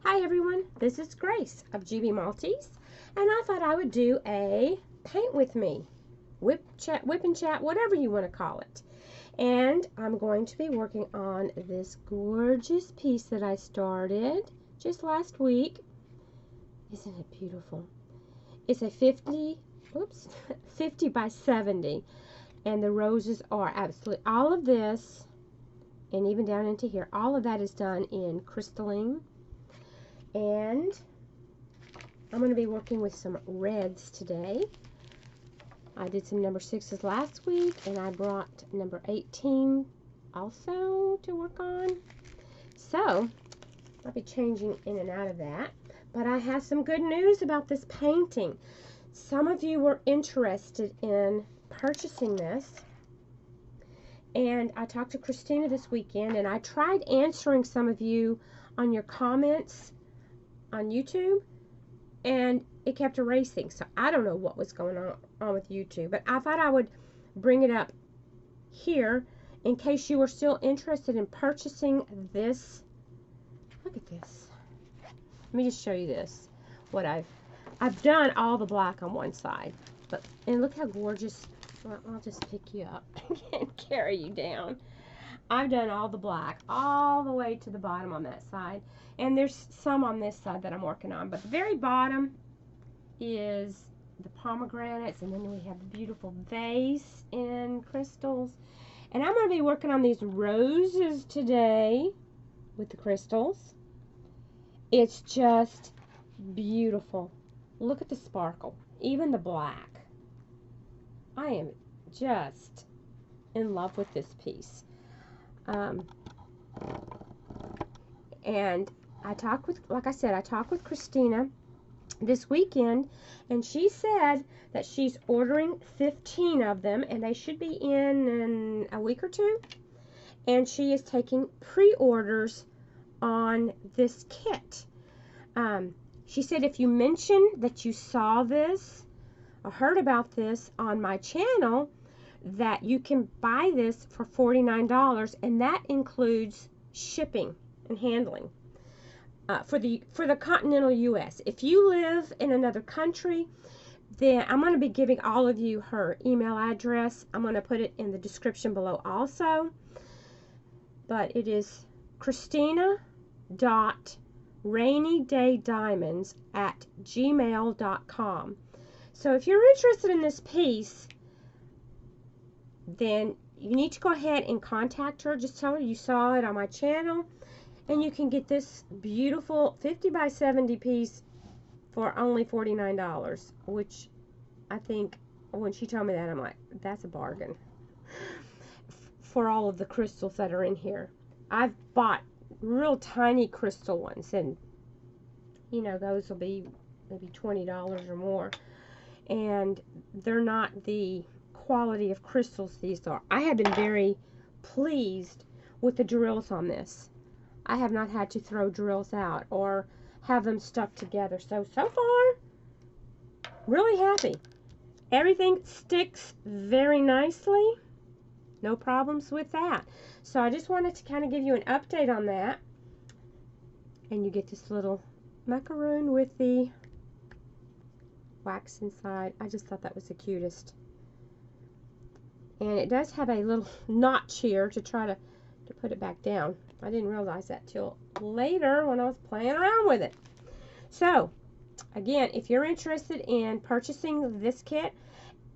Hi everyone, this is Grace of gbmaltese, and I thought I would do a paint with me, whip and chat, whatever you want to call it. And I'm going to be working on this gorgeous piece that I started just last week. Isn't it beautiful? It's a 50 by 70, and the roses are absolutely, all of this, and even down into here, all of that is done in crystalline. And I'm going to be working with some reds today. I did some number 6s last week, and I brought number 18 also to work on. So I'll be changing in and out of that. But I have some good news about this painting. Some of you were interested in purchasing this, and I talked to Christina this weekend, and I tried answering some of you on your comments on YouTube, and it kept erasing. So I don't know what was going on with YouTube, but I thought I would bring it up here in case you were still interested in purchasing this. Look at this. Let me just show you this. What I've done all the black on one side, and look how gorgeous. Well, I'll just pick you up and carry you down. I've done all the black all the way to the bottom on that side, and there's some on this side that I'm working on, but the very bottom is the pomegranates, and then we have the beautiful vase in crystals. And I'm going to be working on these roses today with the crystals. It's just beautiful. Look at the sparkle, even the black. I am just in love with this piece. And I talked with, like I said, I talked with Christina this weekend, and she said that she's ordering 15 of them, and they should be in a week or two. And she is taking pre-orders on this kit. She said if you mention that you saw this or heard about this on my channel, that you can buy this for $49, and that includes shipping and handling for the continental US. If you live in another country, then I'm going to be giving all of you her email address. I'm going to put it in the description below also. But it is christina.rainydaydiamonds@gmail.com. So if you're interested in this piece, then you need to go ahead and contact her. Just tell her you saw it on my channel, and you can get this beautiful 50 by 70 piece for only $49, which I think when she told me that, I'm like, that's a bargain for all of the crystals that are in here. I've bought real tiny crystal ones, and you know, those will be maybe $20 or more, and they're not the quality of crystals these are. I have been very pleased with the drills on this. I have not had to throw drills out or have them stuck together. So far, really happy. Everything sticks very nicely. No problems with that. So I just wanted to kind of give you an update on that. And you get this little macaroon with the wax inside. I just thought that was the cutest. And it does have a little notch here to try to put it back down. I didn't realize that till later when I was playing around with it. So, again, if you're interested in purchasing this kit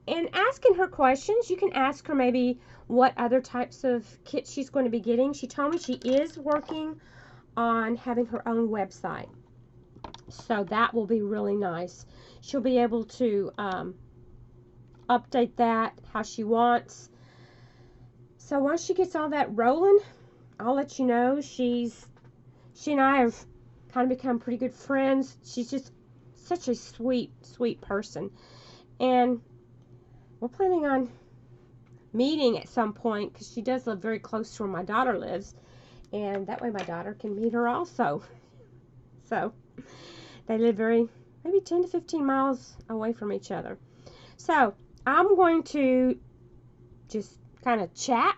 and asking her questions, you can ask her maybe what other types of kits she's going to be getting. She told me she is working on having her own website. So that will be really nice. She'll be able to update that how she wants. So once she gets all that rolling, I'll let you know. She and I have kind of become pretty good friends. She's just such a sweet person, and we're planning on meeting at some point, because she does live very close to where my daughter lives, and that way my daughter can meet her also. So they live maybe 10 to 15 miles away from each other. So I'm going to just kind of chat.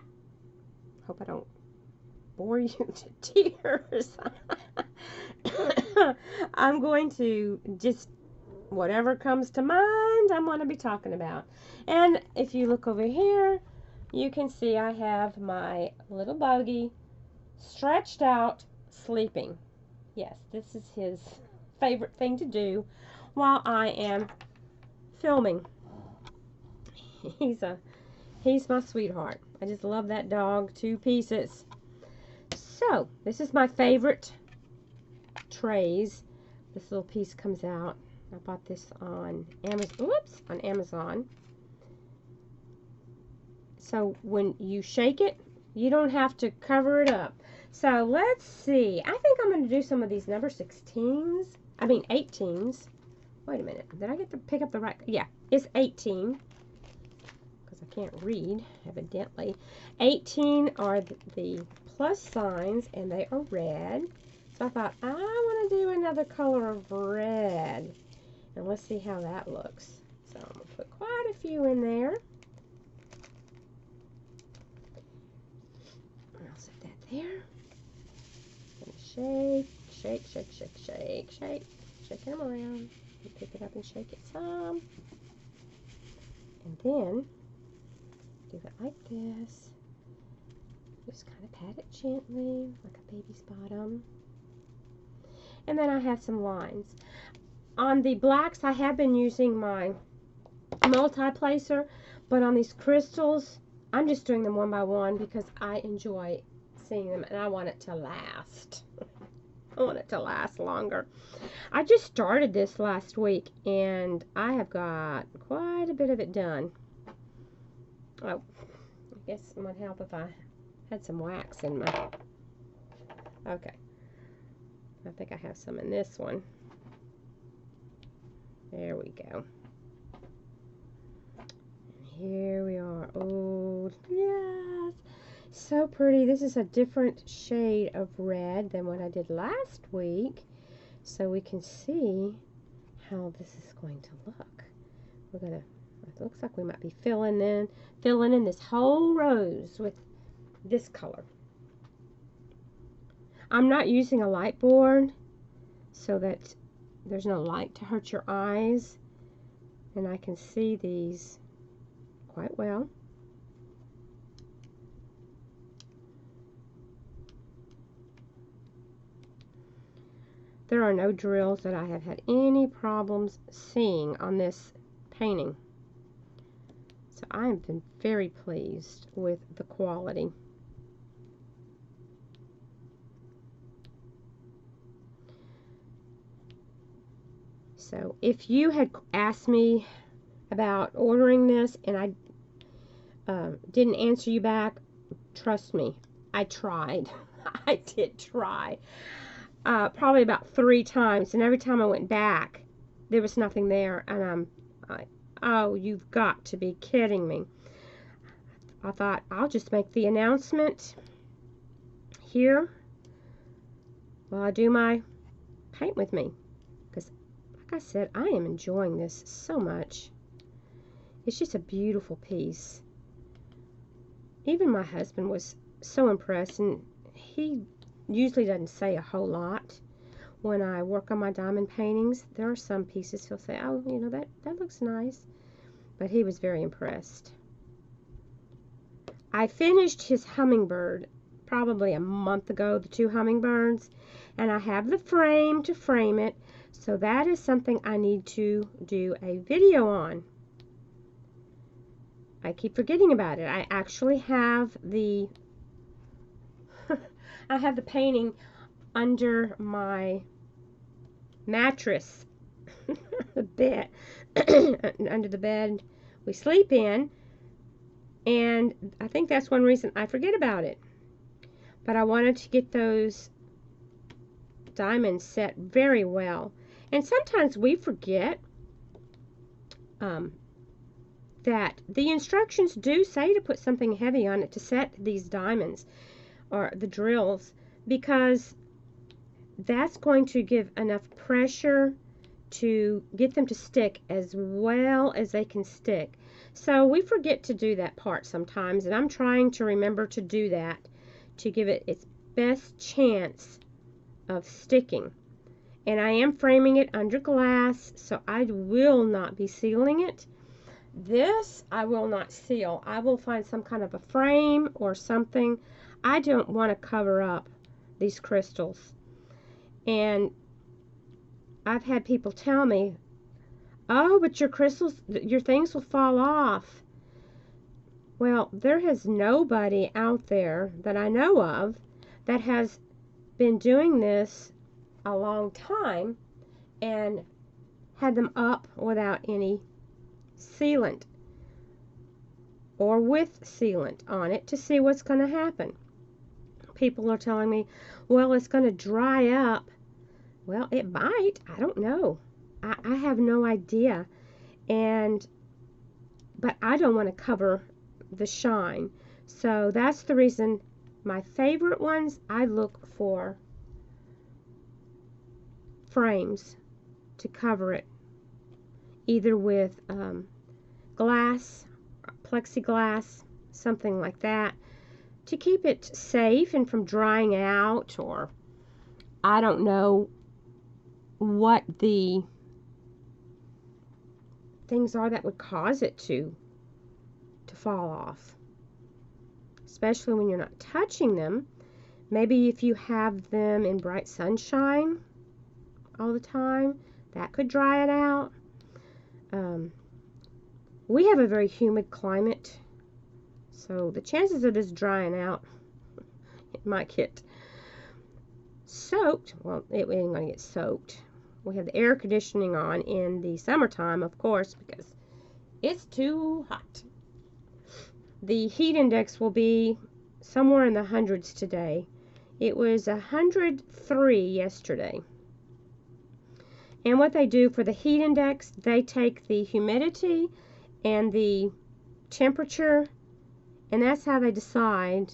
Hope I don't bore you to tears. I'm going to just, whatever comes to mind, I'm going to be talking about. And if you look over here, you can see I have my little buggy stretched out, sleeping. Yes, this is his favorite thing to do while I am filming. He's my sweetheart. I just love that dog to pieces. So, this is my favorite trays. This little piece comes out. I bought this on Amazon. So, when you shake it, you don't have to cover it up. So, let's see. I think I'm going to do some of these number 18s. Wait a minute. Did I get to pick up the right? Yeah, it's 18. I can't read, evidently. 18 are the plus signs, and they are red. So I thought, I want to do another color of red. And let's see how that looks. So I'm going to put quite a few in there. I'll set that there. And shake them around. And pick it up and shake it some. And then do it like this. Just kind of pat it gently, like a baby's bottom. And then I have some lines. On the blacks, I have been using my multi-placer, but on these crystals, I'm just doing them one by one because I enjoy seeing them and I want it to last. I want it to last longer. I just started this last week and I have got quite a bit of it done. Oh, I guess it might help if I had some wax in my... Okay. I think I have some in this one. There we go. And here we are. Oh, yes. So pretty. This is a different shade of red than what I did last week. So we can see how this is going to look. We're going to... It looks like we might be filling in this whole rose with this color. I'm not using a light board so that there's no light to hurt your eyes, and I can see these quite well. There are no drills that I have had any problems seeing on this painting. So I have been very pleased with the quality. So if you had asked me about ordering this and I didn't answer you back, trust me, I tried. I did try. Probably about 3 times, and every time I went back, there was nothing there, and oh, you've got to be kidding me. I thought, I'll just make the announcement here while I do my paint with me. Because, like I said, I am enjoying this so much. It's just a beautiful piece. Even my husband was so impressed, and he usually doesn't say a whole lot when I work on my diamond paintings. There are some pieces he'll say, oh, you know, that looks nice. But he was very impressed. I finished his hummingbird probably a month ago, the 2 hummingbirds, and I have the frame to frame it, so that is something I need to do a video on. I keep forgetting about it. I actually have the I have the painting under my mattress, the bed, under the bed we sleep in, and I think that's one reason I forget about it. But I wanted to get those diamonds set very well, and sometimes we forget that the instructions do say to put something heavy on it to set these diamonds or the drills, because that's going to give enough pressure to get them to stick as well as they can stick. So we forget to do that part sometimes, and I'm trying to remember to do that to give it its best chance of sticking. And I am framing it under glass, so I will not be sealing it. This I will not seal. I will find some kind of a frame or something. I don't want to cover up these crystals. And I've had people tell me, oh, but your crystals, your things will fall off. Well, there has nobody out there that I know of that has been doing this a long time and had them up without any sealant or with sealant on it to see what's going to happen. People are telling me, well, it's going to dry up. Well, it might. I don't know. I have no idea. But I don't want to cover the shine. So that's the reason my favorite ones, I look for frames to cover it, either with glass, plexiglass, something like that, to keep it safe and from drying out, or I don't know what the things are that would cause it to fall off, especially when you're not touching them. Maybe if you have them in bright sunshine all the time, that could dry it out. We have a very humid climate, so the chances of this drying out, it might get soaked. Well, it ain't going to get soaked. We have the air conditioning on in the summertime, of course, because it's too hot. The heat index will be somewhere in the hundreds today. It was 103 yesterday. And what they do for the heat index, they take the humidity and the temperature, and that's how they decide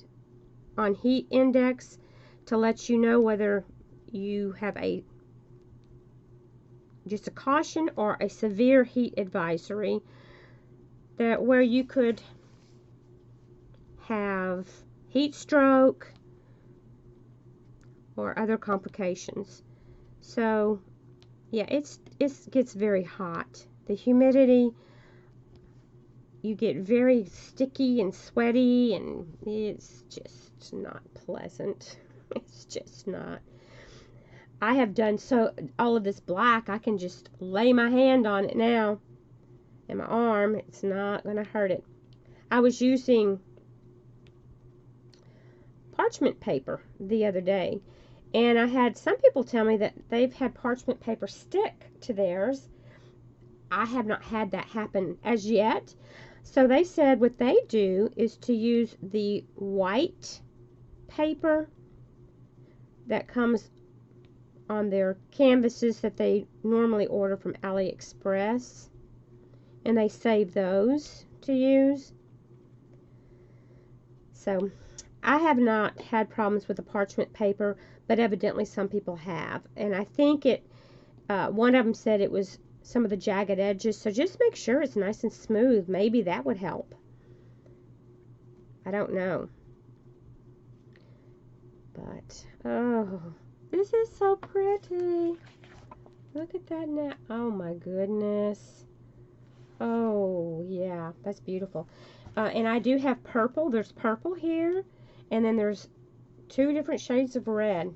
on heat index to let you know whether you have just a caution or a severe heat advisory, that where you could have heat stroke or other complications. So yeah, it gets very hot. The humidity, you get very sticky and sweaty, and it's just not pleasant. It's just not. I have done all of this black, I can just lay my hand on it now, and my arm, it's not going to hurt it. I was using parchment paper the other day, and I had some people tell me that they've had parchment paper stick to theirs. I have not had that happen as yet. So they said what they do is to use the white paper that comes on their canvases that they normally order from AliExpress, and they save those to use. So I have not had problems with the parchment paper, but evidently some people have. And I think one of them said it was some of the jagged edges, so just make sure it's nice and smooth. Maybe that would help. I don't know. But, oh, this is so pretty. Look at that now. Oh my goodness. Oh, yeah, that's beautiful. And I do have purple. There's purple here, and then there's 2 different shades of red.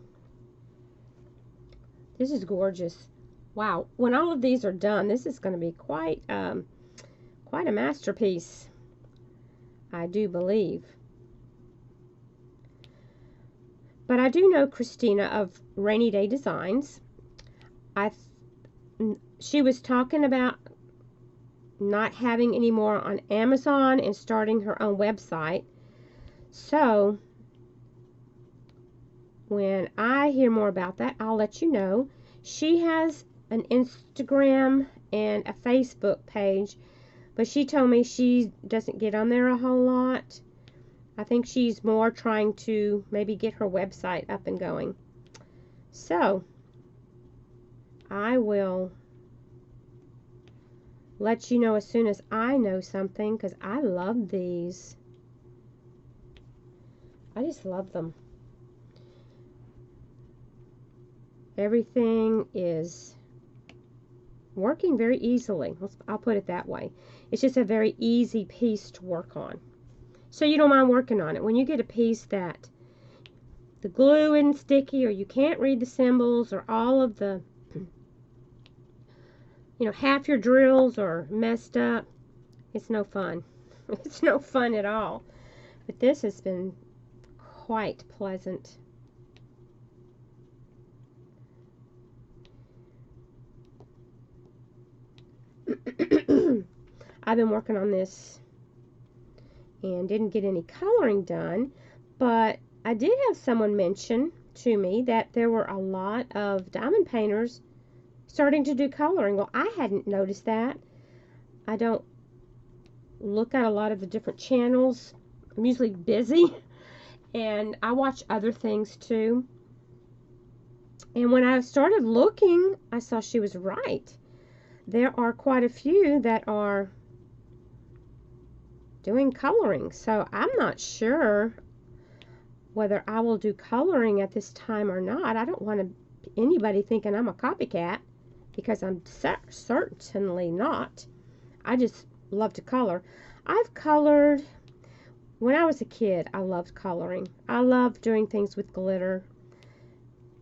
This is gorgeous. Wow, when all of these are done, this is going to be quite a masterpiece, I do believe. But I do know Christina of Rainy Day Designs. She was talking about not having any more on Amazon and starting her own website. So when I hear more about that, I'll let you know. She has an Instagram and a Facebook page, but she told me she doesn't get on there a whole lot. I think she's more trying to maybe get her website up and going. So I will let you know as soon as I know something, because I love these. I just love them. Everything is working very easily. I'll put it that way. It's just a very easy piece to work on. So you don't mind working on it. When you get a piece that the glue isn't sticky, or you can't read the symbols, or all of the, half your drills are messed up, it's no fun. It's no fun at all. But this has been quite pleasant. I've been working on this and didn't get any coloring done, but I did have someone mention to me that there were a lot of diamond painters starting to do coloring. Well, I hadn't noticed that. I don't look at a lot of the different channels. I'm usually busy, and I watch other things too. And when I started looking, I saw she was right. There are quite a few that are doing coloring, so I'm not sure whether I will do coloring at this time or not. I don't want anybody thinking I'm a copycat, because I'm certainly not. I just love to color. I've colored when I was a kid. I loved coloring. I loved doing things with glitter.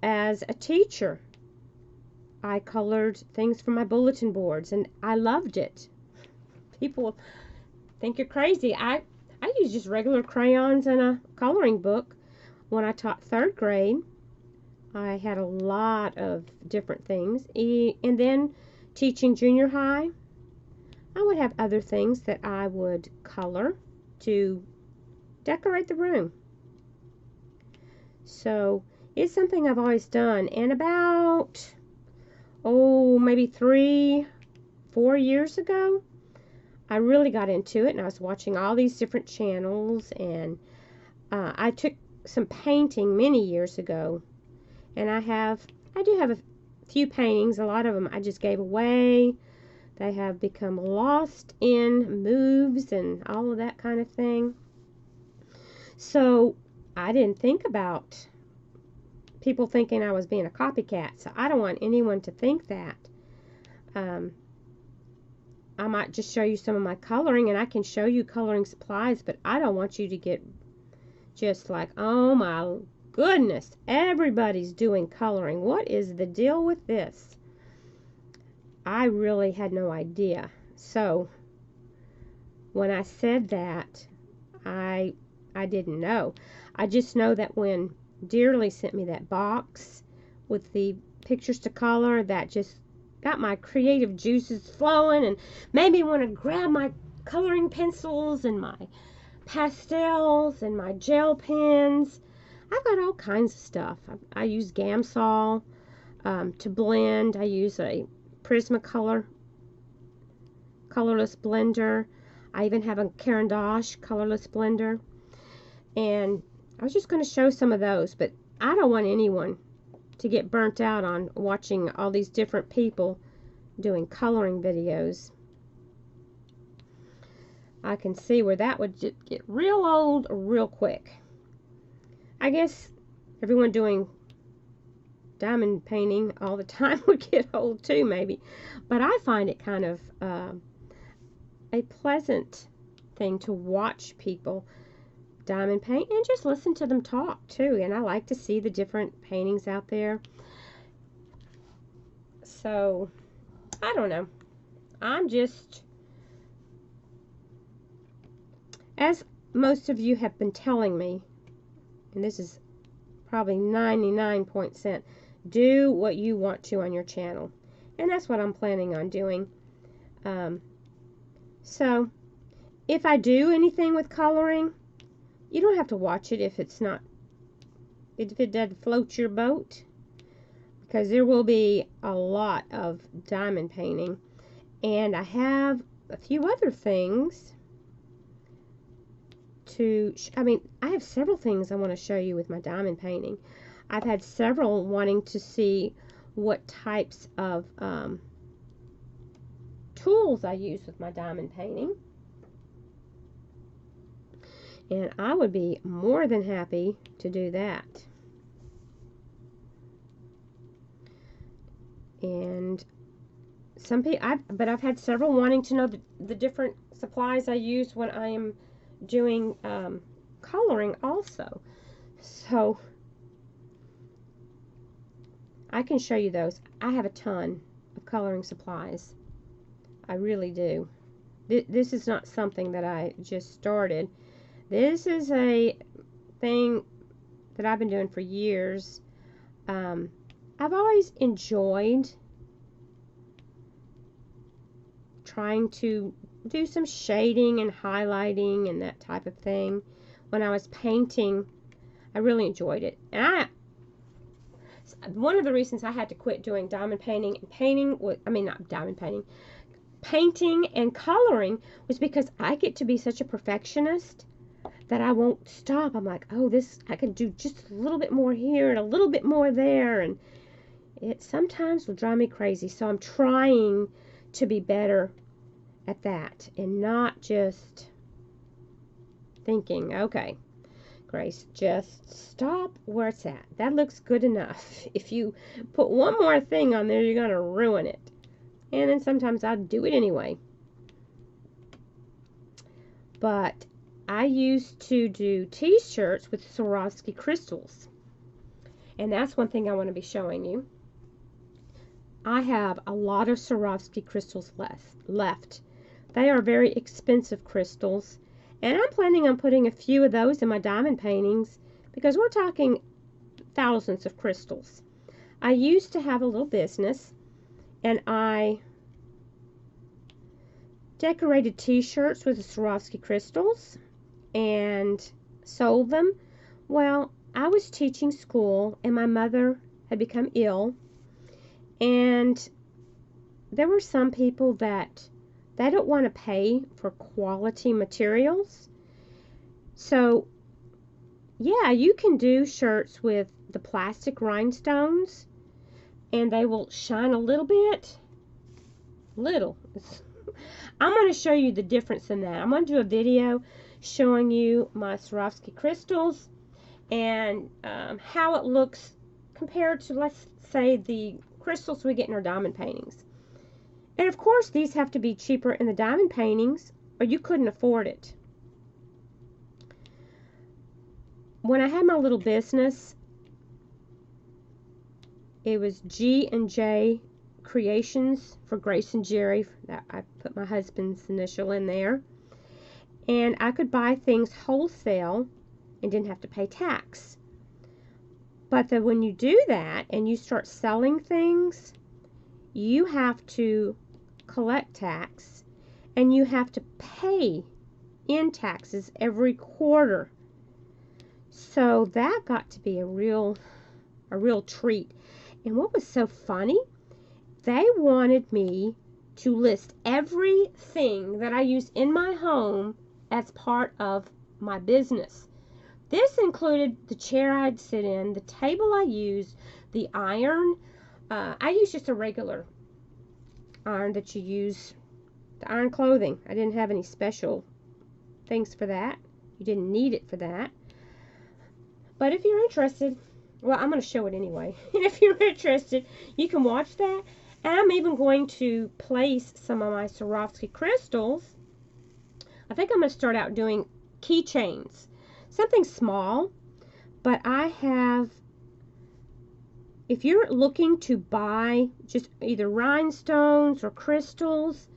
As a teacher, I colored things for my bulletin boards, and I loved it. People think you're crazy. I used just regular crayons and a coloring book. When I taught 3rd grade, I had a lot of different things. And then teaching junior high, I would have other things that I would color to decorate the room. So it's something I've always done. And about, maybe 3-4 years ago, I really got into it, and I was watching all these different channels, and I took some painting many years ago, and I do have a few paintings. A lot of them I just gave away. They have become lost in moves and all of that kind of thing. So I didn't think about people thinking I was being a copycat, so I don't want anyone to think that. I might just show you some of my coloring, and I can show you coloring supplies, but I don't want you to get just like, oh my goodness, everybody's doing coloring. What is the deal with this? I really had no idea. So when I said that, I didn't know. I just know that when Dearly sent me that box with the pictures to color, that just got my creative juices flowing and made me want to grab my coloring pencils and my pastels and my gel pens. I've got all kinds of stuff. I use Gamsol to blend. I use a Prismacolor colorless blender. I even have a Caran d'Ache colorless blender. And I was just going to show some of those, but I don't want anyone to get burnt out on watching all these different people doing coloring videos. I can see where that would get real old real quick. I guess everyone doing diamond painting all the time would get old too, maybe. But I find it kind of a pleasant thing to watch people diamond paint and just listen to them talk too. And I like to see the different paintings out there. So I don't know. I'm just, as most of you have been telling me, and this is probably 99%, do what you want to on your channel. And that's what I'm planning on doing. So if I do anything with coloring, you don't have to watch it if it doesn't float your boat, because there will be a lot of diamond painting. And I have a few other things I have several things I want to show you with my diamond painting. I've had several wanting to see what types of tools I use with my diamond painting. And I would be more than happy to do that. And some people, I've had several wanting to know the different supplies I use when I am doing coloring also. So I can show you those. I have a ton of coloring supplies. I really do. This is not something that I just started. This is a thing that I've been doing for years. I've always enjoyed trying to do some shading and highlighting and that type of thing. When I was painting, I really enjoyed it. And one of the reasons I had to quit doing diamond painting and painting and coloring was because I get to be such a perfectionist that I won't stop. I'm like, oh, I could do just a little bit more here and a little bit more there, and it sometimes will drive me crazy. So I'm trying to be better at that and not just thinking, okay, Grace, just stop where it's at. That looks good enough. If you put one more thing on there, you're going to ruin it. And then sometimes I'll do it anyway. But I used to do t-shirts with Swarovski crystals. And that's one thing I want to be showing you. I have a lot of Swarovski crystals left. They are very expensive crystals. And I'm planning on putting a few of those in my diamond paintings because we're talking thousands of crystals. I used to have a little business and I decorated t-shirts with the Swarovski crystals and sold them. Well, I was teaching school and my mother had become ill, and there were some people that they don't want to pay for quality materials. So yeah, you can do shirts with the plastic rhinestones and they will shine a little bit. I'm going to show you the difference in that. I'm going to do a video showing you my Swarovski crystals and how it looks compared to, let's say, the crystals we get in our diamond paintings. And of course, these have to be cheaper in the diamond paintings or you couldn't afford it. When I had my little business, it was G&J Creations for Grace and Jerry. I put my husband's initial in there. And I could buy things wholesale and didn't have to pay tax. But then when you do that and you start selling things, you have to collect tax and you have to pay in taxes every quarter. So that got to be a real treat. And what was so funny, they wanted me to list everything that I use in my home as part of my business. This included the chair I'd sit in, the table I use, the iron. I use just a regular iron that you use to iron clothing. I didn't have any special things for that. You didn't need it for that. But if you're interested, well, I'm going to show it anyway. And if you're interested, you can watch that. And I'm even going to place some of my Swarovski crystals. I think I'm going to start out doing keychains. Something small, but I have, if you're looking to buy just either rhinestones or crystals,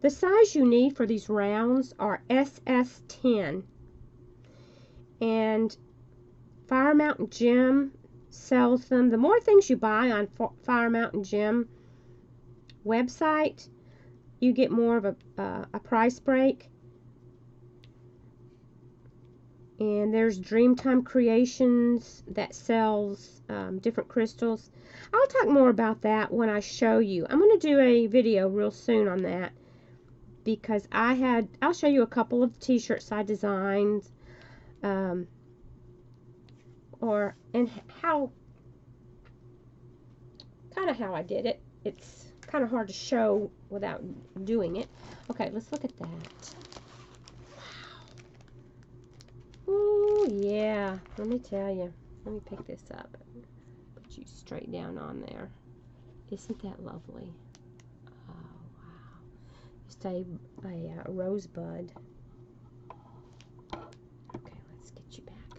the size you need for these rounds are SS10. And Fire Mountain Gem sells them. The more things you buy on Fire Mountain Gem website, you get more of a price break. And there's Dreamtime Creations that sells different crystals. I'll talk more about that when I show you. I'm going to do a video real soon on that because I'll show you a couple of t-shirts I designed and how I did it. It's kind of hard to show without doing it. Okay, let's look at that. Oh, yeah. Let me tell you. Let me pick this up. Put you straight down on there. Isn't that lovely? Oh, wow. Just a rosebud. Okay, let's get you back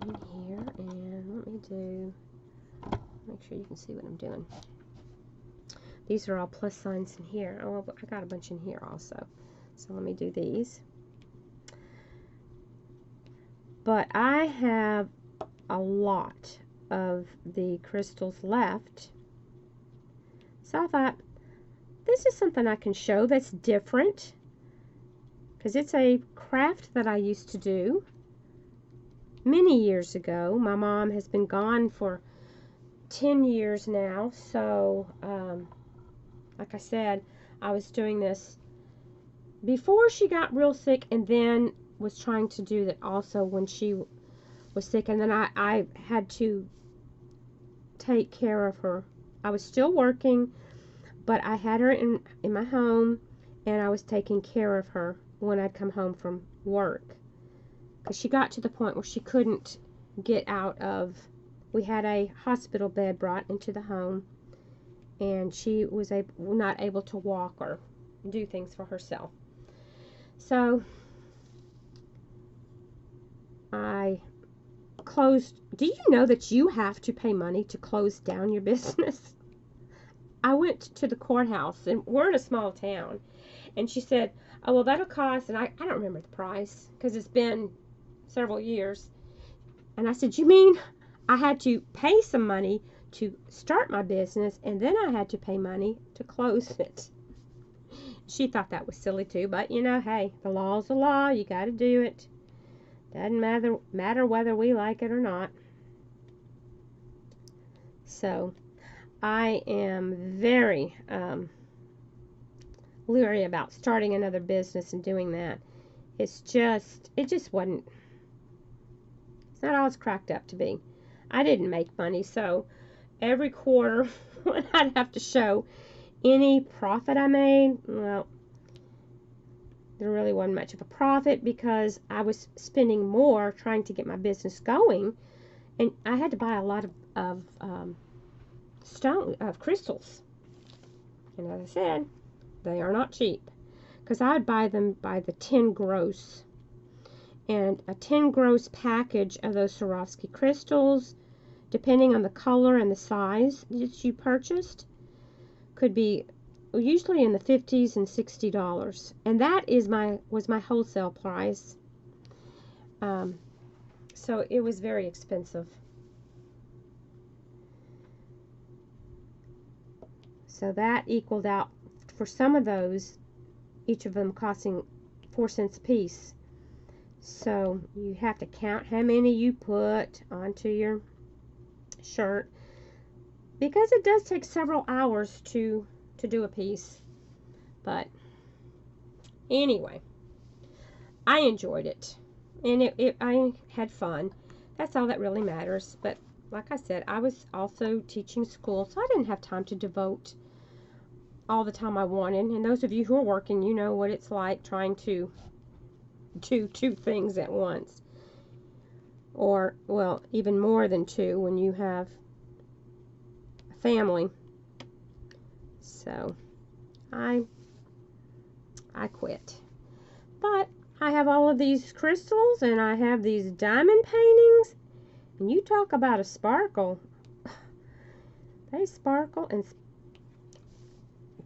in here, and let me make sure you can see what I'm doing. These are all plus signs in here. Oh, I got a bunch in here also. So let me do these. But I have a lot of the crystals left. So I thought, this is something I can show that's different. Because it's a craft that I used to do many years ago. My mom has been gone for 10 years now. So, like I said, I was doing this before she got real sick, and then was trying to do that also when she was sick, and then I had to take care of her. I was still working, but I had her in my home, and I was taking care of her when I'd come home from work, because she got to the point where she couldn't get out of, we had a hospital bed brought into the home, and she was not able to walk or do things for herself. So I closed. Do you know that you have to pay money to close down your business? I went to the courthouse, and we're in a small town, and she said, oh, well, that'll cost, and I don't remember the price because it's been several years. And I said, you mean I had to pay some money to start my business, and then I had to pay money to close it? She thought that was silly too, but you know, hey, the law's the law. You got to do it. Doesn't matter whether we like it or not. So I am very leery about starting another business and doing that. It just wasn't, it's not all it's cracked up to be. I didn't make money, so every quarter when I'd have to show any profit I made, well, there really wasn't much of a profit because I was spending more trying to get my business going, and I had to buy a lot of crystals. And as I said, they are not cheap, because I would buy them by the 10 gross, and a 10 gross package of those Swarovski crystals, depending on the color and the size that you purchased, could be usually in the $50s and $60, and that was my wholesale price. So it was very expensive. So that equaled out for some of those, each of them costing 4 cents a piece. So you have to count how many you put onto your shirt, because it does take several hours to do a piece. But anyway, I enjoyed it, and I had fun. That's all that really matters. But like I said, I was also teaching school, so I didn't have time to devote all the time I wanted. And those of you who are working, you know what it's like trying to do 2 things at once, or well, even more than 2 when you have a family. So I quit. But I have all of these crystals, and I have these diamond paintings, and you talk about a sparkle. They sparkle, and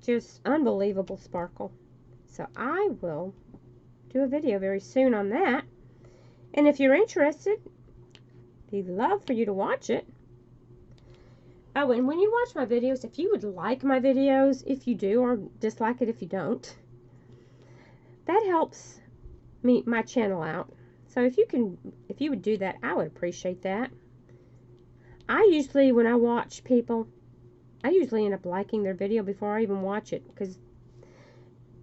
just unbelievable sparkle. So I will do a video very soon on that, and if you're interested, I'd love for you to watch it. Oh, and when you watch my videos, if you would like my videos, if you do, or dislike it if you don't, that helps my channel out. So if you would do that, I would appreciate that. I usually, when I watch people, I usually end up liking their video before I even watch it, because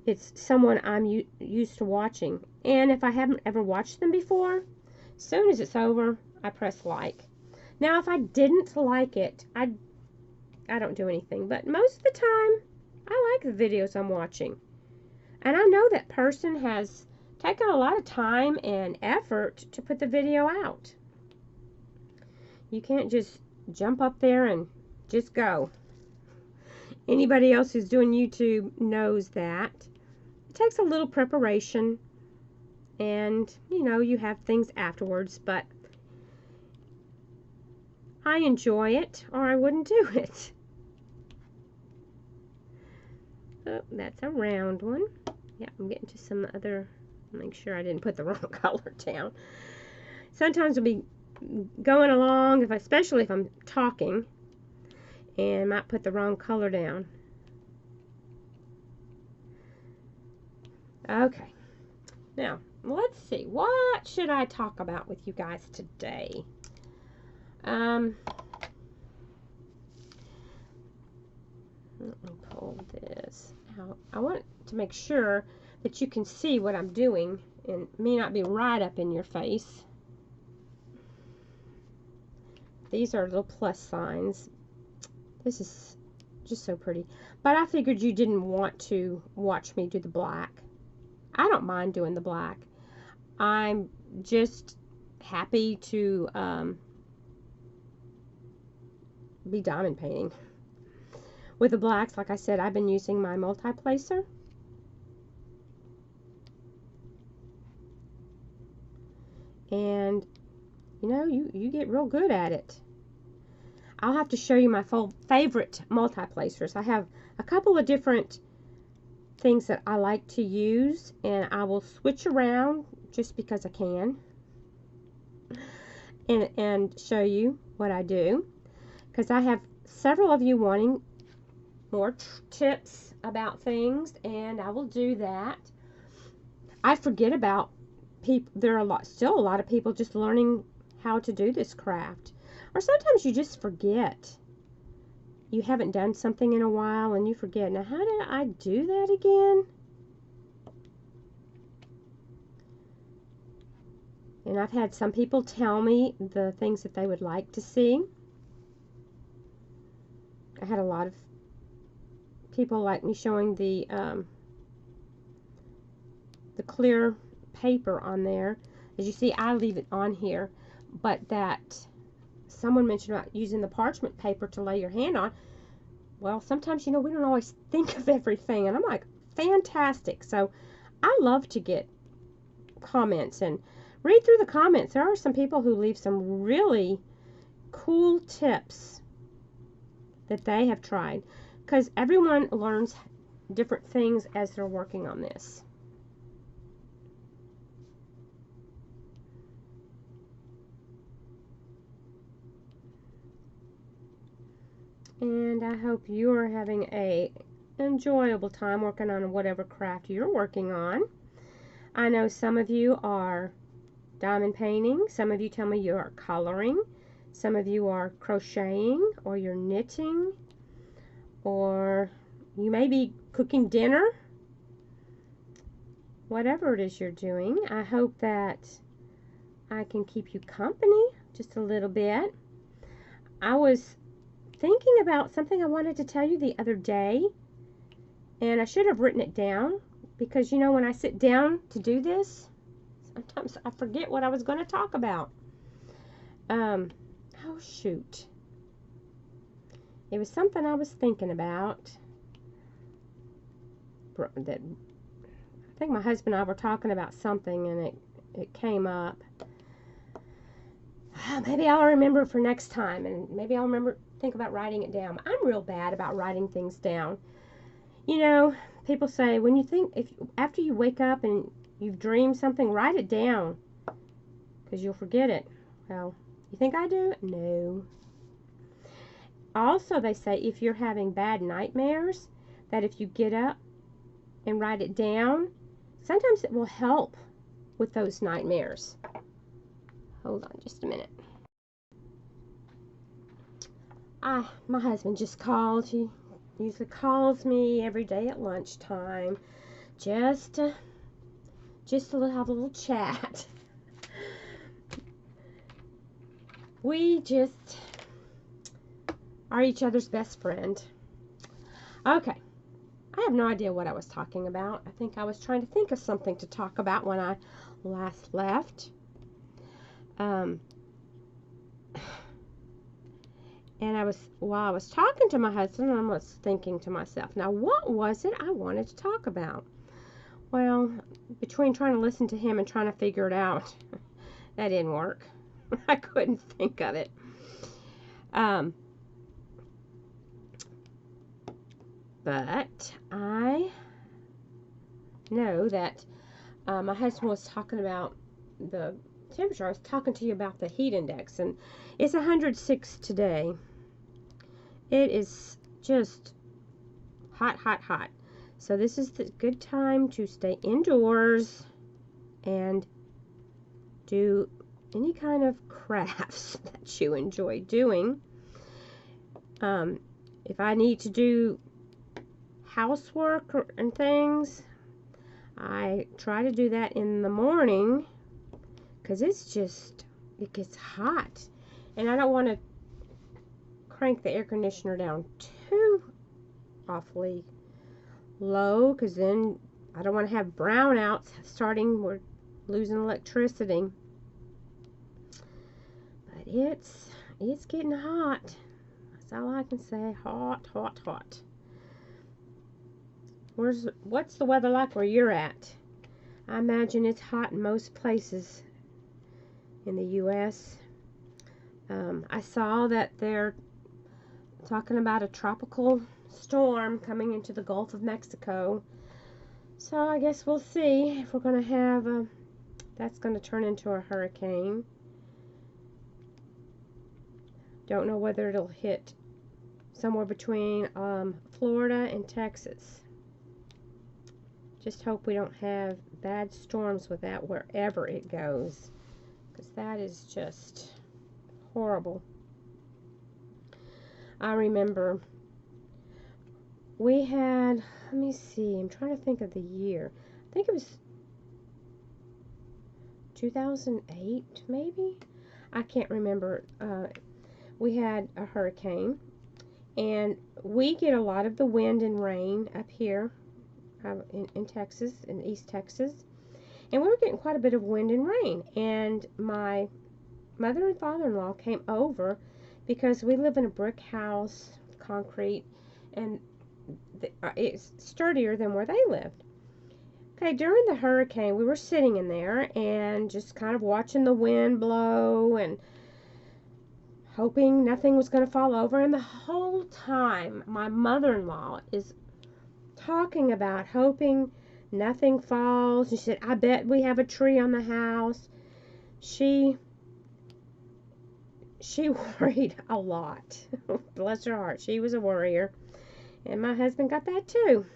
it's someone I'm used to watching. And if I haven't ever watched them before, as soon as it's over, I press like. Now, if I didn't like it, I don't do anything. But most of the time, I like the videos I'm watching. And I know that person has taken a lot of time and effort to put the video out. You can't just jump up there and just go. Anybody else who's doing YouTube knows that. It takes a little preparation, and you know, you have things afterwards, but I enjoy it or I wouldn't do it. Oh, that's a round one. Yeah, I'm getting to some other, make sure I didn't put the wrong color down. Sometimes I'll be going along, especially if I'm talking, and might put the wrong color down. Okay, now let's see, what should I talk about with you guys today? Let me pull this out. I want to make sure that you can see what I'm doing, and it may not be right up in your face. These are little plus signs. This is just so pretty. But I figured you didn't want to watch me do the black. I don't mind doing the black. I'm just happy to be diamond painting. With the blacks, like I said, I've been using my multi-placer. And, you know, you get real good at it. I'll have to show you my favorite multi-placers. I have a couple of different things that I like to use, and I will switch around just because I can, and show you what I do, because I have several of you wanting more tips about things, and I will do that. I forget about people. There are still a lot of people just learning how to do this craft, or sometimes you just forget. You haven't done something in a while and you forget, now how did I do that again? And I've had some people tell me the things that they would like to see. I had a lot of people like me showing the clear paper on there. As you see, I leave it on here, but that someone mentioned about using the parchment paper to lay your hand on. Well, sometimes, you know, we don't always think of everything, and I'm like, fantastic. So I love to get comments and read through the comments. There are some people who leave some really cool tips that they have tried, because everyone learns different things as they're working on this. And I hope you are having a enjoyable time working on whatever craft you're working on. I know some of you are diamond painting, some of you tell me you are coloring, some of you are crocheting, or you're knitting, or you may be cooking dinner. Whatever it is you're doing, I hope that I can keep you company just a little bit. I was thinking about something I wanted to tell you the other day, and I should have written it down, because you know, when I sit down to do this, sometimes I forget what I was going to talk about. Oh shoot, it was something I was thinking about that I think my husband and I were talking about something, and it came up. Maybe I'll remember for next time, and maybe I'll think about writing it down. I'm real bad about writing things down. You know, people say when you think, after you wake up and you've dreamed something, write it down, because you'll forget it. Well, you think I do? No. Also, they say if you're having bad nightmares, that if you get up and write it down, sometimes it will help with those nightmares. Hold on just a minute. My husband just called. He usually calls me every day at lunchtime, just to have a little chat. We just are each other's best friend. Okay, I have no idea what I was talking about. I think I was trying to think of something to talk about when I last left. And while I was talking to my husband, I was thinking to myself, now what was it I wanted to talk about? Well, between trying to listen to him and trying to figure it out, that didn't work. I couldn't think of it. But I know that my husband was talking about the temperature. I was talking to you about the heat index, and it's 106 today. It is just hot, hot, hot. So this is the good time to stay indoors and do any kind of crafts that you enjoy doing. If I need to do housework and things, I try to do that in the morning because it gets hot. And I don't want to crank the air conditioner down too awfully low, because then I don't want to have brownouts starting. We're losing electricity. But it's getting hot. That's all I can say. Hot, hot, hot. What's the weather like where you're at? I imagine it's hot in most places in the U.S. I saw that they're talking about a tropical storm coming into the Gulf of Mexico. So I guess we'll see if we're going to have that's going to turn into a hurricane. Don't know whether it'll hit somewhere between Florida and Texas. Just hope we don't have bad storms with that wherever it goes, because that is just horrible. I remember we had, let me see, I'm trying to think of the year. I think it was 2008 maybe? I can't remember. We had a hurricane, and we get a lot of the wind and rain up here in Texas, in East Texas, and we were getting quite a bit of wind and rain. And my mother and father-in-law came over because we live in a brick house, concrete, and it's sturdier than where they lived. Okay, during the hurricane, we were sitting in there and just kind of watching the wind blow and hoping nothing was going to fall over. And the whole time, my mother-in-law is talking about hoping nothing falls. She said, I bet we have a tree on the house. She worried a lot. Bless her heart. She was a worrier. And my husband got that too.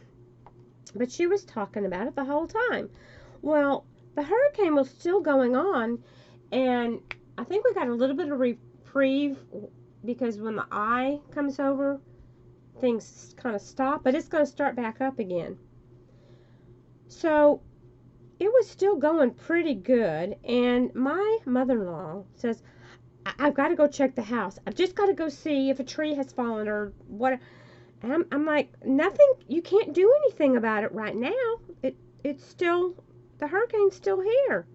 But she was talking about it the whole time. Well, the hurricane was still going on, and I think we got a little bit of reprieve because when the eye comes over, things kind of stop, but it's going to start back up again. So it was still going pretty good, and my mother-in-law says, I've got to go check the house. I've just got to go see if a tree has fallen or what. And I'm like, nothing, you can't do anything about it right now. It's still, the hurricane's still here.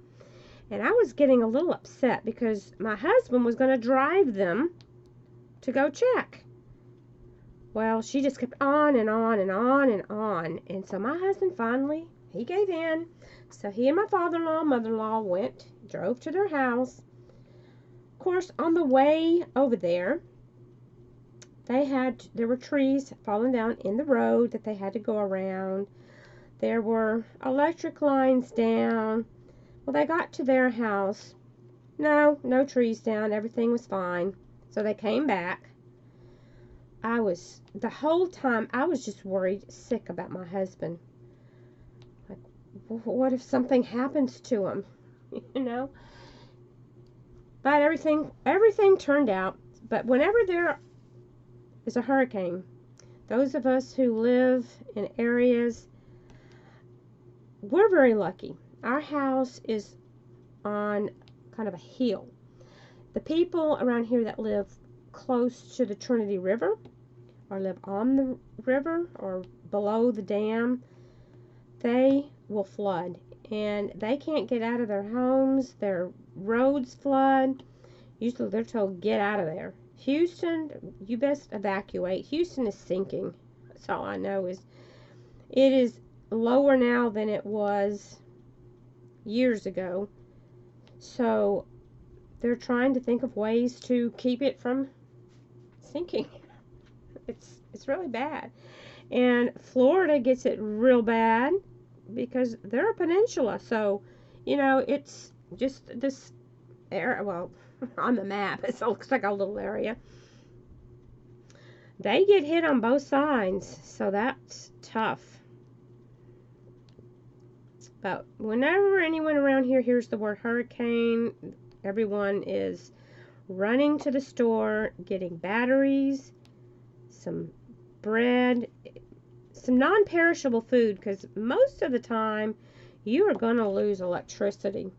And I was getting a little upset because my husband was going to drive them to go check. Well, she just kept on and on and on and on. And so my husband finally, he gave in. So he and my father-in-law, mother-in-law drove to their house. Of course, on the way over there, there were trees falling down in the road that they had to go around. There were electric lines down. Well, they got to their house. No trees down. Everything was fine. So they came back. The whole time, I was just worried sick about my husband. Like, what if something happens to him? You know? But everything turned out. But whenever there is a hurricane, those of us who live in areas, we're very lucky. Our house is on kind of a hill. The people around here that live close to the Trinity River or live on the river or below the dam, they will flood, and they can't get out of their homes. Their roads flood. Usually they're told, get out of there. Houston, you best evacuate. Houston is sinking. That's all I know is it is lower now than it was years ago. So they're trying to think of ways to keep it from sinking. It's really bad. And Florida gets it real bad because they're a peninsula. So, you know, it's just this area. Well, on the map, it looks like a little area. They get hit on both sides, so that's tough. But whenever anyone around here hears the word hurricane, everyone is running to the store, getting batteries, some bread, some non-perishable food, because most of the time you are going to lose electricity.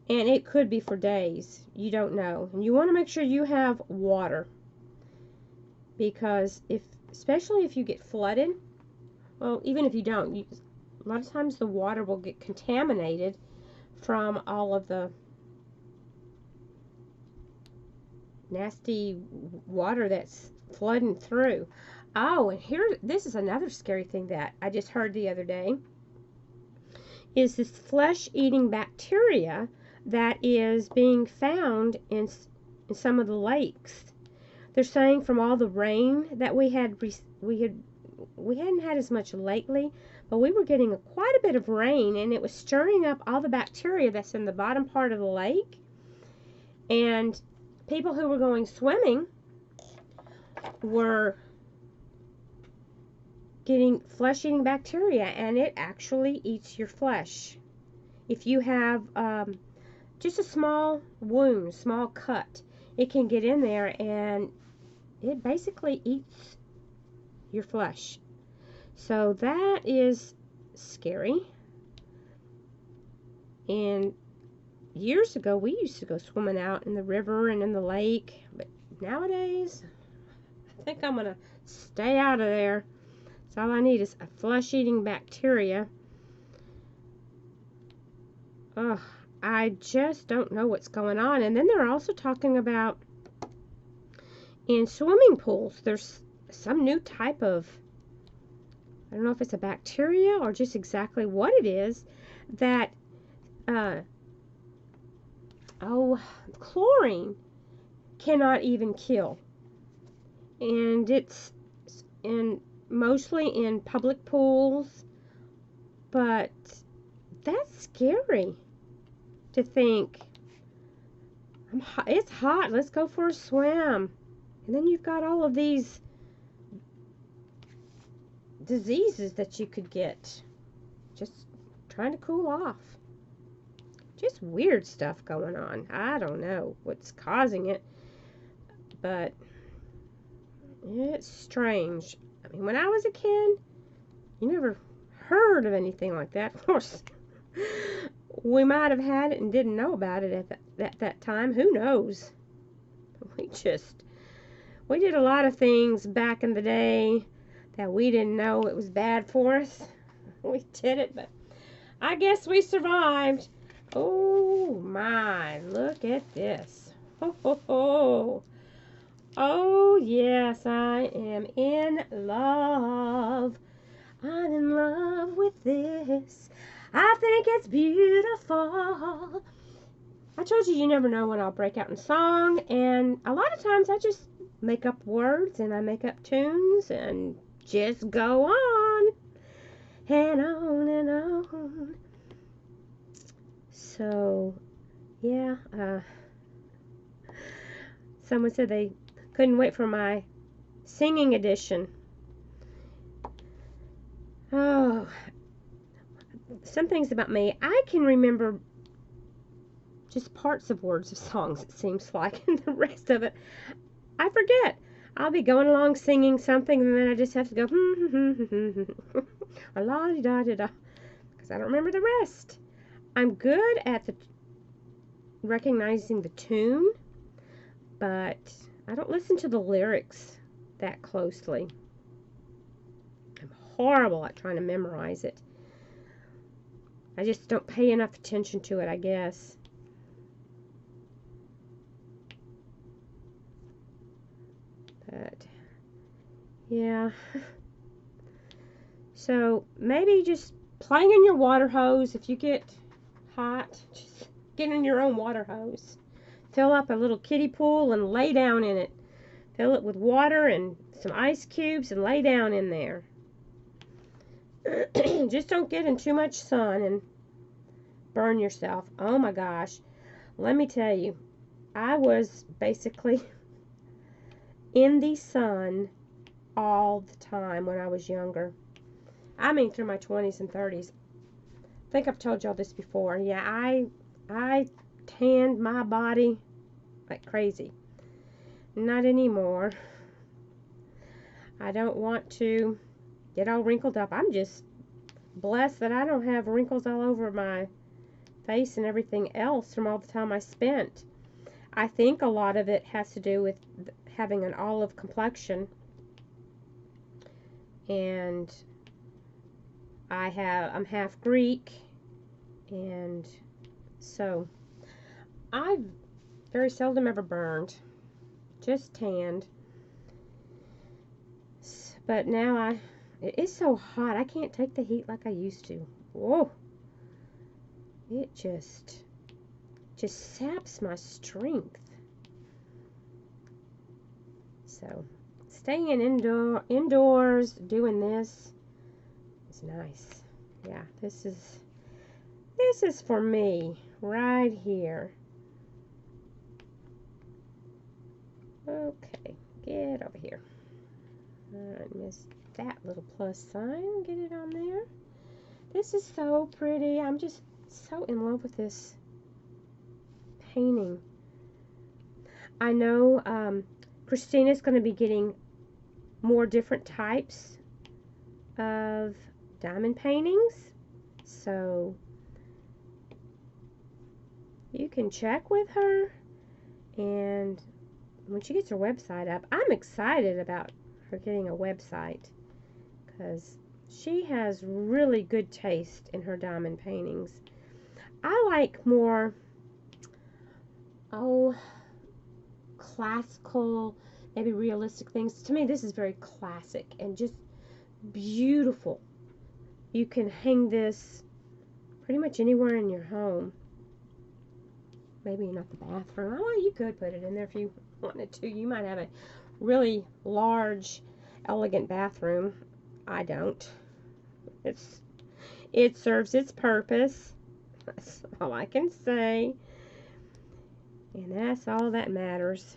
And it could be for days. You don't know. And you want to make sure you have water. Because especially if you get flooded, well, even if you don't, a lot of times the water will get contaminated from all of the nasty water that's flooding through. Oh, and this is another scary thing that I just heard the other day, is this flesh-eating bacteria that is being found in some of the lakes. They're saying from all the rain that we hadn't had as much lately, but we were getting quite a bit of rain, and it was stirring up all the bacteria that's in the bottom part of the lake. And people who were going swimming were getting flesh-eating bacteria, and it actually eats your flesh. If you have just a small wound, small cut, it can get in there and it basically eats your flesh. So that is scary. And years ago, we used to go swimming out in the river and in the lake, but nowadays, I think I'm going to stay out of there. So all I need is a flesh-eating bacteria. Ugh, I just don't know what's going on. And then they're also talking about in swimming pools, there's some new type of, I don't know if it's a bacteria or just exactly what it is, that, chlorine cannot even kill. And it's mostly in public pools, but that's scary to think, it's hot, let's go for a swim. And then you've got all of these diseases that you could get just trying to cool off. Just weird stuff going on. I don't know what's causing it, but it's strange. I mean, when I was a kid, you never heard of anything like that. Of course, we might have had it and didn't know about it at that time. Who knows? We did a lot of things back in the day that we didn't know it was bad for us. We did it, but I guess we survived. Oh my, look at this. Ho, ho, ho. Oh yes, I am in love. I'm in love with this. I think it's beautiful. I told you never know when I'll break out in song, and a lot of times I just make up words and I make up tunes and just go on and on and on. So, yeah, someone said they couldn't wait for my singing edition. Oh, some things about me, I can remember just parts of words of songs, it seems like, and the rest of it, I forget. I'll be going along singing something, and then I just have to go, or la-di-da-di-da, because I don't remember the rest. I'm good at recognizing the tune, but I don't listen to the lyrics that closely. I'm horrible at trying to memorize it. I just don't pay enough attention to it, I guess. Yeah. So maybe just playing in your water hose. If you get hot, just get in your own water hose. Fill up a little kiddie pool and lay down in it. Fill it with water and some ice cubes and lay down in there. Just don't get in too much sun and burn yourself. Oh my gosh. Let me tell you, I was basically in the sun all the time when I was younger. I mean through my 20s and 30s. I think I've told y'all this before. Yeah, I tanned my body like crazy. Not anymore. I don't want to get all wrinkled up. I'm just blessed that I don't have wrinkles all over my face and everything else from all the time I spent. I think a lot of it has to do with having an olive complexion, and I'm half Greek, and so I've very seldom ever burned, just tanned. But now it is so hot, I can't take the heat like I used to. Whoa, it just saps my strength. So staying indoors doing this is nice. Yeah, this is for me right here. Okay, get over here. Alright, miss that little plus sign. Get it on there. This is so pretty. I'm just so in love with this painting. I know Christina's going to be getting more different types of diamond paintings, so you can check with her, and when she gets her website up, I'm excited about her getting a website because she has really good taste in her diamond paintings. I like more classical, maybe realistic things. To me, this is very classic and just beautiful. You can hang this pretty much anywhere in your home. Maybe not the bathroom. Oh, you could put it in there if you wanted to. You might have a really large, elegant bathroom. I don't. It serves its purpose. That's all I can say. And that's all that matters.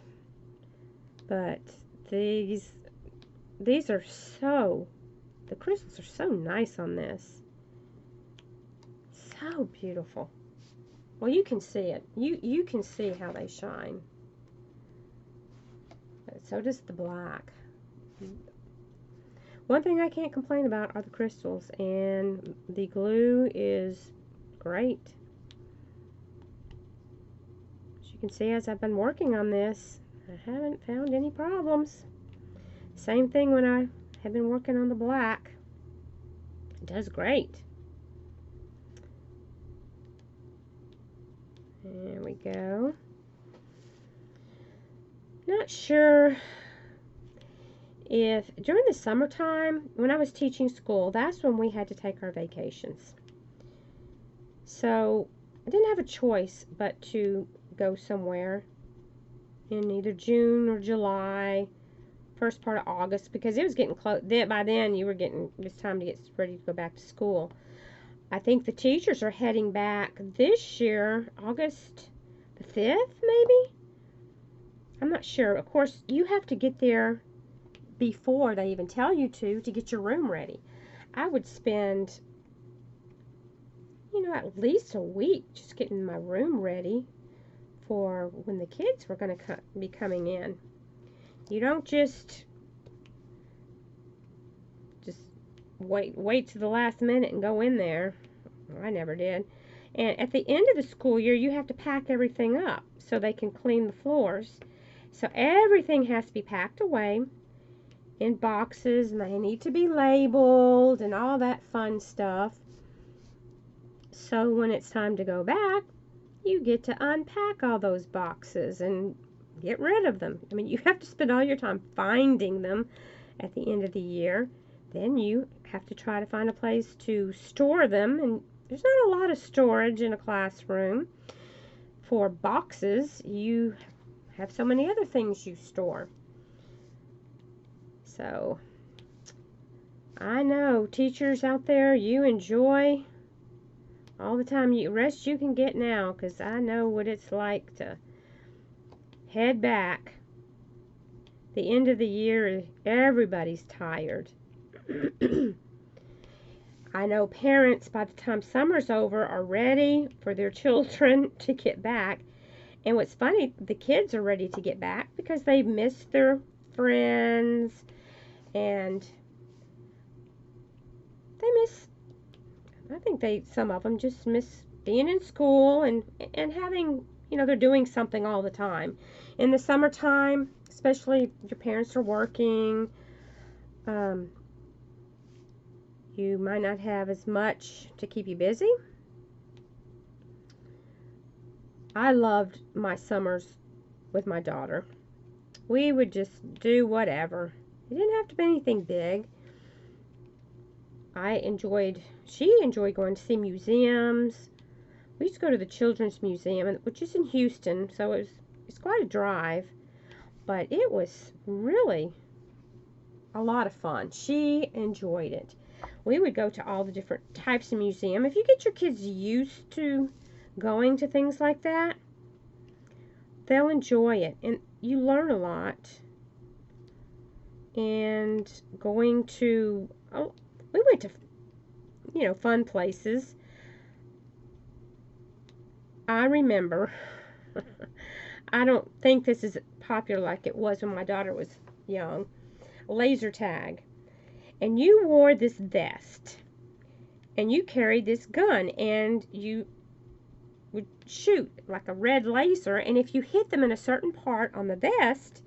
But these are so, the crystals are so nice on this. So beautiful. Well, you can see it. You can see how they shine. But so does the black. One thing I can't complain about are the crystals, and the glue is great. As you can see, as I've been working on this, I haven't found any problems. Same thing when I have been working on the black. It does great. There we go. Not sure if during the summertime, when I was teaching school, that's when we had to take our vacations. So I didn't have a choice but to go somewhere in either June or July, first part of August, because it was getting close. By then, it was time to get ready to go back to school. I think the teachers are heading back this year, August the 5th, maybe? I'm not sure. Of course, you have to get there before they even tell you to get your room ready. I would spend, at least a week just getting my room ready for when the kids were going to be coming in. You don't just wait to the last minute and go in there. I never did. And at the end of the school year, you have to pack everything up so they can clean the floors. So everything has to be packed away in boxes, and they need to be labeled and all that fun stuff. So when it's time to go back, you get to unpack all those boxes and get rid of them. I mean, you have to spend all your time finding them at the end of the year, then you have to try to find a place to store them, and there's not a lot of storage in a classroom for boxes. You have so many other things you store. So I know teachers out there, you enjoy all the time rest you can get now, because I know what it's like to head back. The end of the year, everybody's tired. I know parents, by the time summer's over, are ready for their children to get back. And what's funny, the kids are ready to get back because they've missed their friends, and they miss, I think some of them just miss being in school and having, they're doing something all the time. In the summertime, especially if your parents are working, you might not have as much to keep you busy. I loved my summers with my daughter. We would just do whatever. It didn't have to be anything big. She enjoyed going to see museums. We used to go to the Children's Museum, which is in Houston, so it's quite a drive, but it was really a lot of fun. She enjoyed it. We would go to all the different types of museum. If you get your kids used to going to things like that, they'll enjoy it, and you learn a lot. And going to, we went to, fun places. I remember, I don't think this is popular like it was when my daughter was young, laser tag. And you wore this vest, and you carried this gun, and you would shoot like a red laser, and if you hit them in a certain part on the vest,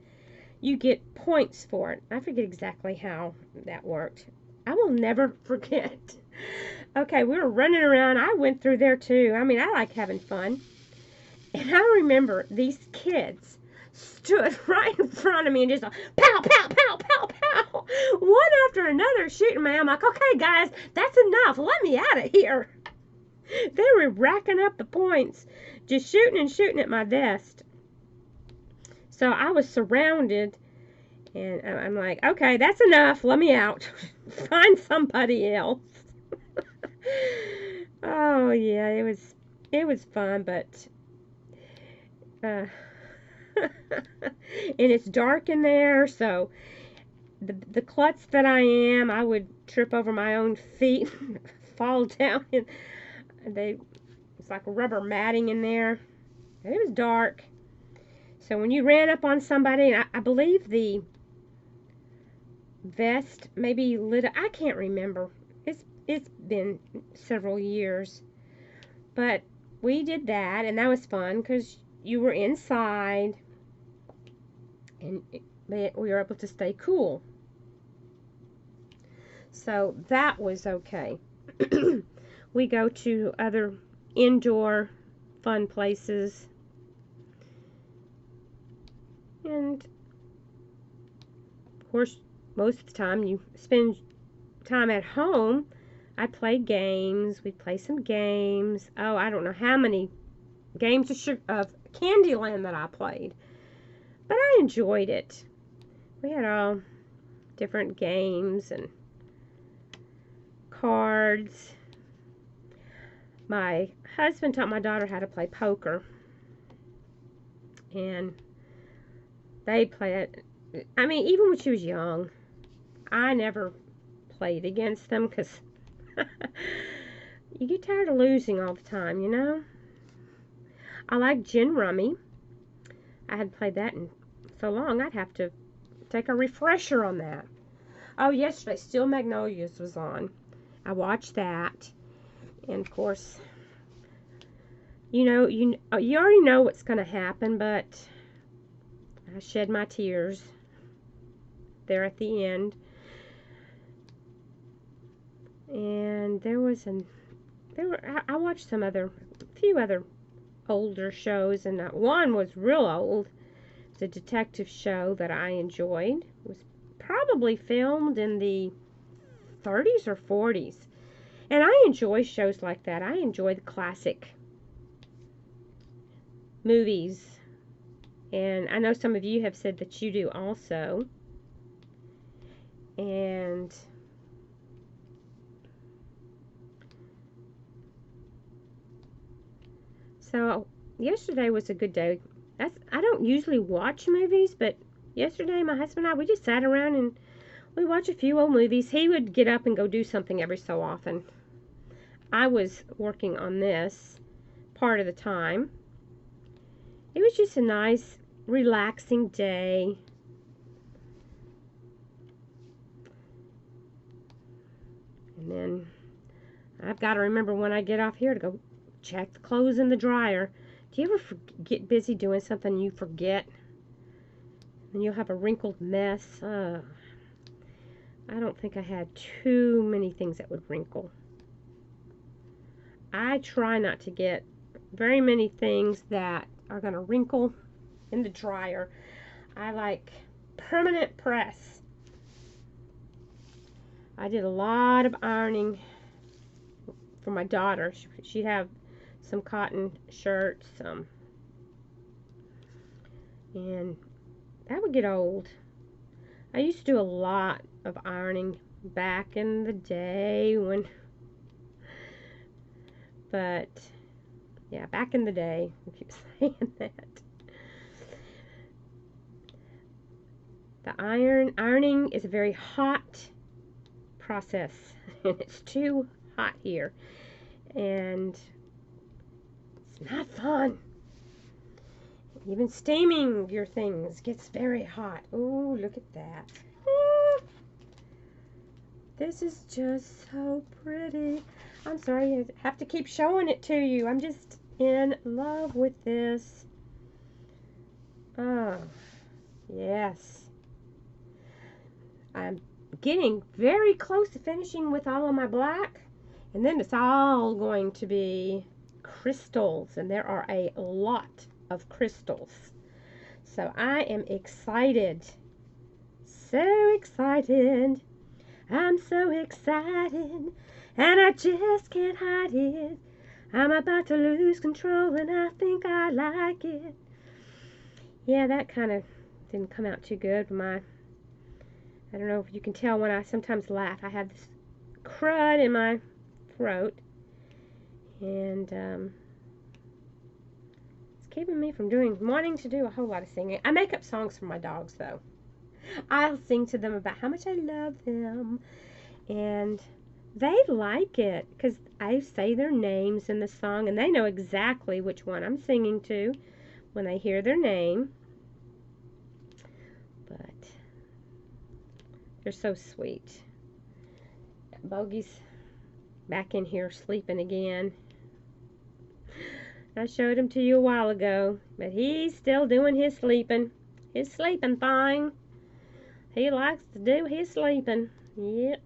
you get points for it. I forget exactly how that worked. I will never forget. Okay, we were running around. I went through there too. I mean, I like having fun. And I remember these kids stood right in front of me and just pow, pow, pow, pow, pow, one after another shooting me. I'm like, okay, guys, that's enough. Let me out of here. They were racking up the points, just shooting and shooting at my vest. So I was surrounded, and I'm like, okay, that's enough. Let me out. Find somebody else. Oh yeah, it was fun, but and it's dark in there, so the klutz that I am, I would trip over my own feet, fall down, and it's like rubber matting in there. And it was dark. So when you ran up on somebody, and I believe the vest maybe lit up, I can't remember. It's been several years. But we did that, and that was fun because you were inside, and we were able to stay cool. So that was okay. We go to other indoor fun places. And of course, most of the time you spend time at home. I play games. We play some games. Oh, I don't know how many games of Candyland that I played. But I enjoyed it. We had all different games and cards. My husband taught my daughter how to play poker. And they play it. I mean, even when she was young, I never played against them because you get tired of losing all the time, you know. I like gin rummy. I hadn't played that in so long, I'd have to take a refresher on that. Oh, yesterday, Steel Magnolias was on. I watched that. And, of course, you already know what's going to happen, but I shed my tears there at the end. And I watched a few other older shows, and one was real old. It's a detective show that I enjoyed. It was probably filmed in the 30s or 40s. And I enjoy shows like that. I enjoy the classic movies. And I know some of you have said that you do also. And so yesterday was a good day. I don't usually watch movies, but yesterday my husband and I, we just sat around and we watched a few old movies. He would get up and go do something every so often. I was working on this part of the time. It was just a nice, relaxing day. And then I've got to remember when I get off here to go check the clothes in the dryer. Do you ever get busy doing something and you forget? And you'll have a wrinkled mess. I don't think I had too many things that would wrinkle. I try not to get very many things that are going to wrinkle in the dryer. I like permanent press. I did a lot of ironing for my daughter. She'd have some cotton shirts, and that would get old. I used to do a lot of ironing back in the day but yeah, back in the day, I keep saying that. The ironing is a very hot process, and it's too hot here, and it's not fun. Even steaming your things gets very hot. Oh, look at that. This is just so pretty. I'm sorry, I have to keep showing it to you. I'm just in love with this. Oh, yes. I'm getting very close to finishing with all of my black. And then it's all going to be crystals. And there are a lot of crystals. So I am excited. So excited. I'm so excited. And I just can't hide it. I'm about to lose control and I think I like it. Yeah, that kind of didn't come out too good. I don't know if you can tell when I sometimes laugh. I have this crud in my throat. And it's keeping me from wanting to do a whole lot of singing. I make up songs for my dogs, though. I'll sing to them about how much I love them. And they like it because I say their names in the song and they know exactly which one I'm singing to when they hear their name. But they're so sweet. Bogey's back in here sleeping again. I showed him to you a while ago, but he's still doing his sleeping thing. He likes to do his sleeping. Yep.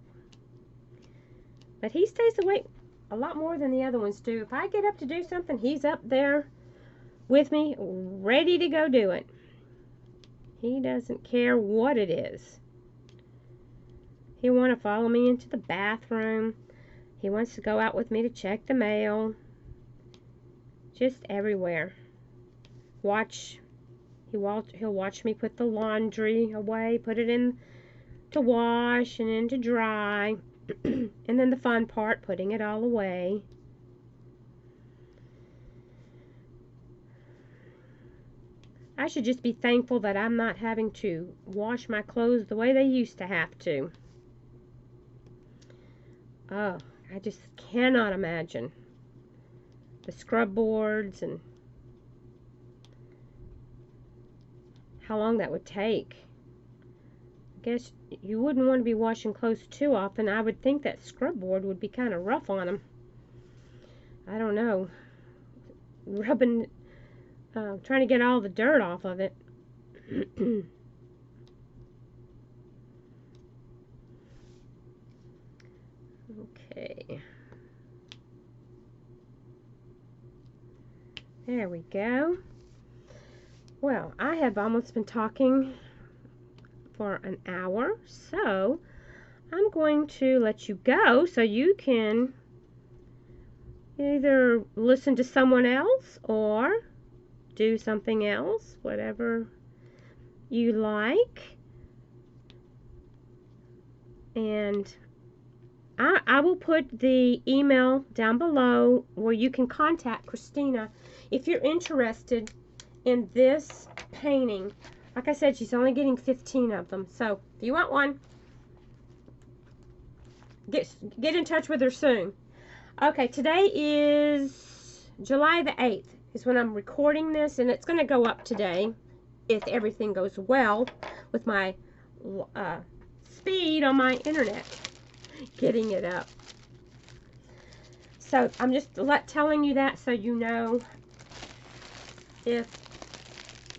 But he stays awake a lot more than the other ones do. If I get up to do something, he's up there with me, ready to go do it. He doesn't care what it is. He'll want to follow me into the bathroom. He wants to go out with me to check the mail. Just everywhere. He'll watch me put the laundry away, put it in to wash and in to dry. And then the fun part, putting it all away. I should just be thankful that I'm not having to wash my clothes the way they used to have to. Oh, I just cannot imagine the scrub boards and how long that would take. I guess you wouldn't want to be washing clothes too often. I would think that scrub board would be kind of rough on them. I don't know. Rubbing, trying to get all the dirt off of it. Okay. There we go. Well, I have almost been talking for an hour, so I'm going to let you go so you can either listen to someone else or do something else, whatever you like. And I will put the email down below where you can contact Christina if you're interested in this painting. Like I said, she's only getting 15 of them. So if you want one, get in touch with her soon. Okay, today is July the 8th is when I'm recording this, and it's going to go up today if everything goes well with my speed on my internet getting it up. So I'm just telling you that so you know if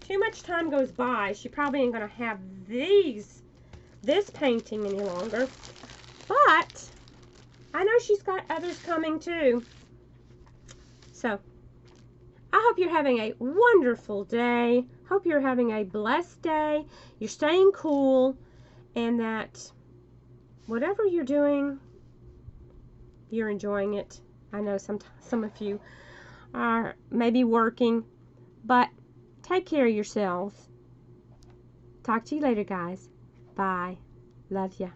too much time goes by, she probably ain't going to have this painting any longer. But I know she's got others coming too. So I hope you're having a wonderful day. Hope you're having a blessed day. You're staying cool, and that whatever you're doing, you're enjoying it. I know some of you are maybe working, but take care of yourselves. Talk to you later, guys. Bye. Love ya.